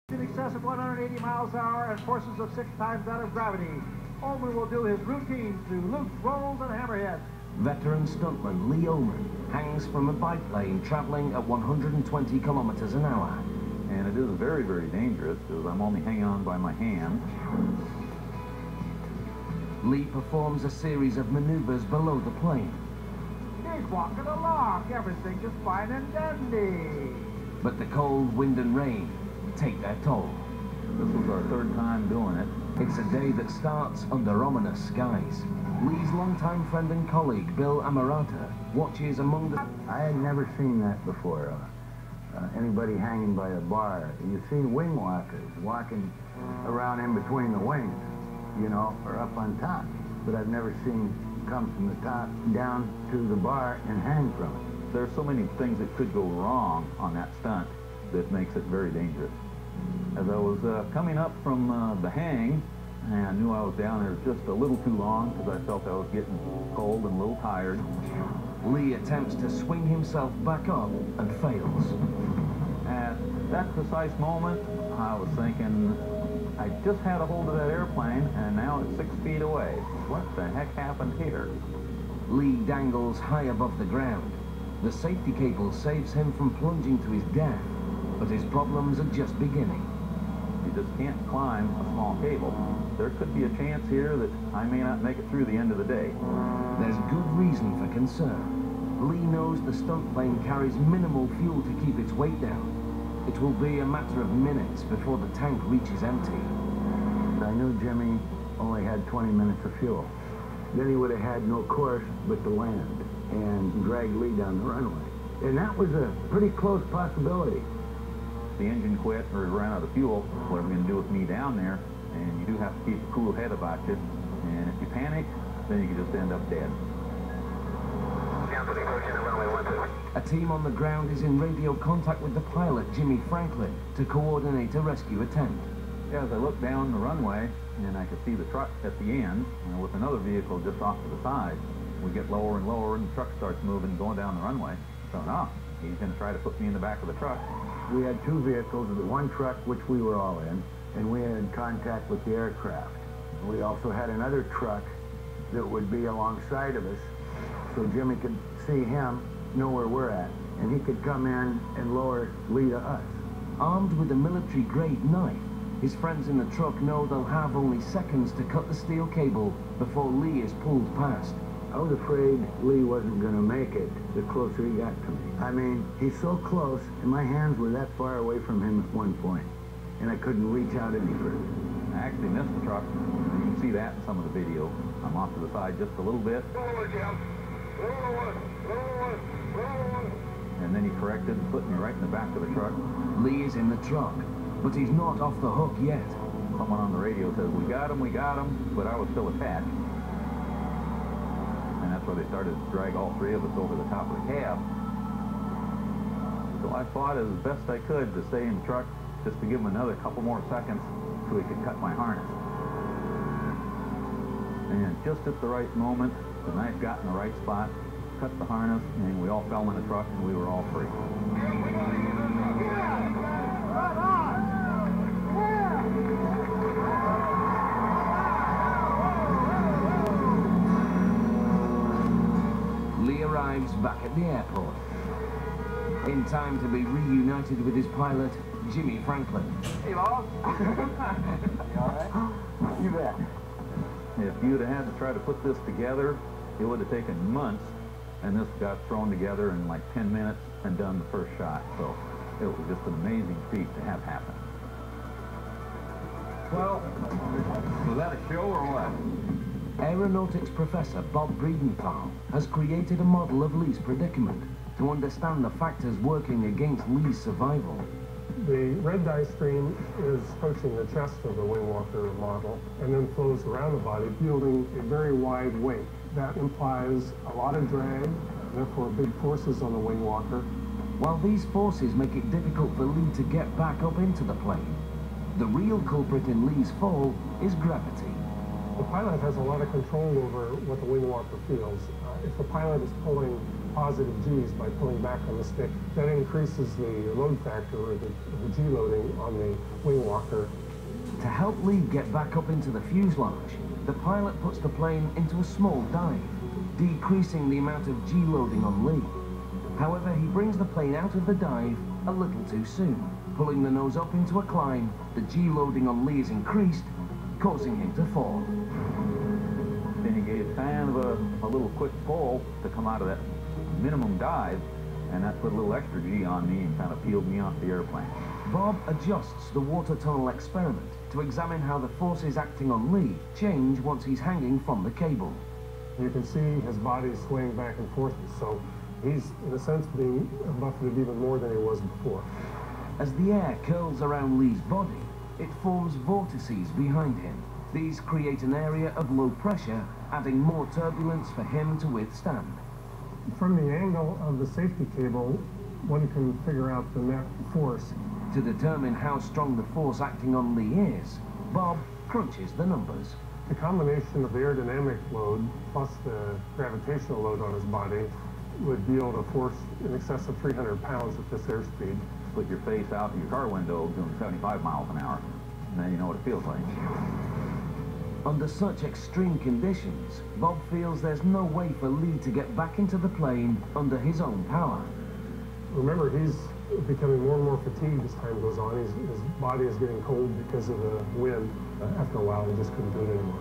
In excess of 180 miles an hour and forces of 6 times that of gravity. Oman will do his routine through loops, rolls, and hammerheads. Veteran stuntman Lee Oman hangs from a biplane traveling at 120 kilometers an hour. And it is very, very dangerous because I'm only hanging on by my hand. Lee performs a series of maneuvers below the plane. He's walking along. Everything is fine and dandy. But the cold wind and rain take their toll. This was our third time doing it. It's a day that starts under ominous skies. Lee's longtime friend and colleague, Bill Amarata, watches among the... I had never seen that before. Anybody hanging by a bar. You see wing walkers walking around in between the wings, you know, or up on top. But I've never seen come from the top down to the bar and hang from it. There's so many things that could go wrong on that stunt that makes it very dangerous. As I was coming up from the hang, and I knew I was down there just a little too long because I felt I was getting cold and a little tired. Lee attempts to swing himself back up and fails. At that precise moment, I was thinking, I just had a hold of that airplane and now it's 6 feet away. What the heck happened here? Lee dangles high above the ground. The safety cable saves him from plunging to his death, but his problems are just beginning. You just can't climb a small cable. There could be a chance here that I may not make it through the end of the day. There's good reason for concern. Lee knows the stunt plane carries minimal fuel to keep its weight down. It will be a matter of minutes before the tank reaches empty. I knew Jimmy only had 20 minutes of fuel. Then he would have had no course but to land and drag Lee down the runway. And that was a pretty close possibility. The engine quit or ran out of fuel. What are we going to do with me down there? And you do have to keep a cool head about you. And if you panic, then you can just end up dead. A team on the ground is in radio contact with the pilot, Jimmy Franklin, to coordinate a rescue attempt. As I looked down the runway, and I could see the truck at the end, with another vehicle just off to the side, we get lower and lower, and the truck starts moving, going down the runway. So, no, he's going to try to put me in the back of the truck. We had two vehicles, the one truck, which we were all in, and we had contact with the aircraft. We also had another truck that would be alongside of us, so Jimmy could see him, know where we're at, and he could come in and lower Lee to us. Armed with a military-grade knife, his friends in the truck know they'll have only seconds to cut the steel cable before Lee is pulled past. I was afraid Lee wasn't going to make it the closer he got to me. I mean, he's so close, and my hands were that far away from him at one point, and I couldn't reach out any further. I actually missed the truck. You can see that in some of the video. I'm off to the side just a little bit. And then he corrected and put me right in the back of the truck. Lee is in the truck, but he's not off the hook yet. Someone on the radio says, we got him, but I was still attached. And that's where they started to drag all three of us over the top of the cab. So I fought as best I could to stay in the truck, just to give him another couple more seconds so he could cut my harness. And just at the right moment, the knife got in the right spot, cut the harness, and we all fell in the truck, and we were all free. Lee arrives back at the airport, in time to be reunited with his pilot, Jimmy Franklin. Hey, boss. You all right? You bet. If you'd have had to try to put this together, it would have taken months, and this got thrown together in like 10 minutes and done the first shot. So it was just an amazing feat to have happen. Well, Was that a show or what? Aeronautics professor Bob Breedenthal has created a model of Lee's predicament to understand the factors working against Lee's survival. The red dye stream is approaching the chest of the wing walker model and then flows around the body, yielding a very wide wake. That implies a lot of drag, therefore big forces on the wing walker. While these forces make it difficult for Lee to get back up into the plane, the real culprit in Lee's fall is gravity. The pilot has a lot of control over what the wing walker feels. If the pilot is pulling positive G's by pulling back on the stick. That increases the load factor, or the G loading on the wing walker. To help Lee get back up into the fuselage, the pilot puts the plane into a small dive, decreasing the amount of G loading on Lee. However, he brings the plane out of the dive a little too soon. Pulling the nose up into a climb, the G loading on Lee is increased, causing him to fall. Then he gave kind of a little quick pull to come out of that minimum dive, and that put a little extra G on me and kind of peeled me off the airplane. Bob adjusts the water tunnel experiment to examine how the forces acting on Lee change once he's hanging from the cable. You can see his body swaying back and forth, so he's, in a sense, being buffeted even more than he was before. As the air curls around Lee's body, it forms vortices behind him. These create an area of low pressure, adding more turbulence for him to withstand. From the angle of the safety cable, one can figure out the net force. To determine how strong the force acting on Lee is, Bob crunches the numbers. The combination of the aerodynamic load plus the gravitational load on his body would yield a force in excess of 300 pounds at this airspeed. Put your face out in your car window doing 75 miles an hour, and then you know what it feels like. Under such extreme conditions, Bob feels there's no way for Lee to get back into the plane under his own power. Remember, he's becoming more and more fatigued as time goes on. His body is getting cold because of the wind. After a while, he just couldn't do it anymore.